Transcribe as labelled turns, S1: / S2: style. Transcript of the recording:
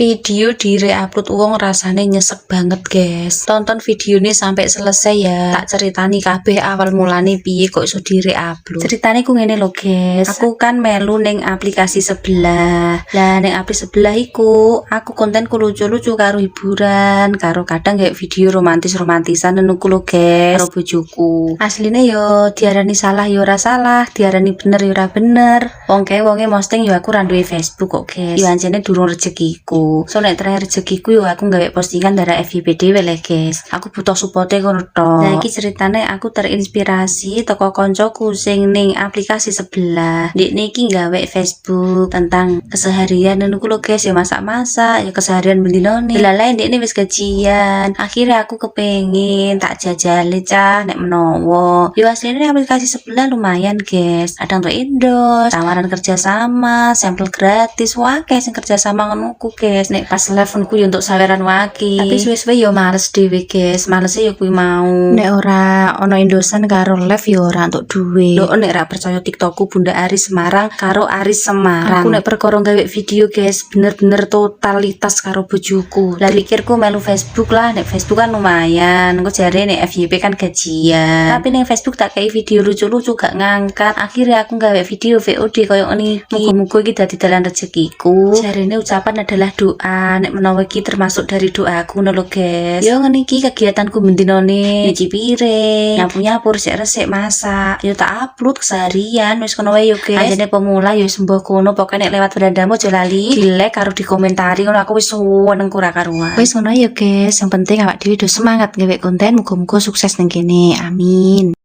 S1: Video di re-upload wong rasanya nyesek banget guys. Tonton video ini sampai selesai ya. Tak ceritani kabeh awal mulane piye kok iso di re-upload. Ceritane ku ngene lho guys. Aku kan melu ning aplikasi sebelah. Lah ning aplikasi sebelah iku aku kontenku lucu-lucu karo hiburan, karo kadang kayak video romantis-romantisan ngono ku lho guys. Karo bojoku. Asline yo diarani salah yo ora salah, diarani bener yo ora bener. Wonge posting yo aku ra duwe Facebook kok guys. Yo anjene durung rezekiku. So nek terakhir rezekiku yo aku nggawe postingan dari FYP dhewe le guys. Aku butuh supporte ngono tok. Nah iki ceritane aku terinspirasi toko koncoku sing ning aplikasi sebelah. Ndekne iki nggawe Facebook tentang keseharian ngono ku lho guys, ya masak-masak, ya keseharian bendinone. Delalae ndekne wis gajian. Akhirnya aku kepengin tak jajali cah nek menowo. Yo asline aplikasi sebelah lumayan guys. Ada untuk endorse, tawaran kerja sama, sampel gratis, wah guys yang kerja sama ngono ku guys. Nek pas levelku yo untuk saweran waki. Tapi suwe-suwe yo males dhewe guys. Malese yo kuwi mau. Nek ora ono endosan karo live yo ora untuk duwe. Lho nek ra percaya TikTokku Bunda Aris Semarang karo Aris Semarang. Aku nek perkara gawe video guys bener-bener totalitas karo bojoku. Lah pikirku melu Facebook lah. Nek Facebook kan lumayan. Engko jare nek FYP kan gajian. Tapi nek Facebook tak kayak video lucu-lucu gak ngangkat. Akhirnya aku gawe video VOD koyo ngene iki. Muga-muga iki dadi dalan rezekiku. Jarene ucapan adalah doa. Nek menawa iki termasuk dari doaku ngono lho guys. Yo ngene iki kegiatanku bendinone, nyuci piring, nyapu-nyapu, resik-resik, masak. Yo tak upload keseharian wis kono wae yo guys. Anjene pemula yo sembah kono pokoke nek lewat berandamu aja lali di-like karo dikomentari ngono aku wis seneng ora karuan. Wis ngono yo guys, yang penting awak dhewe do semangat gawe konten, muga-muga sukses ning kene. Amin.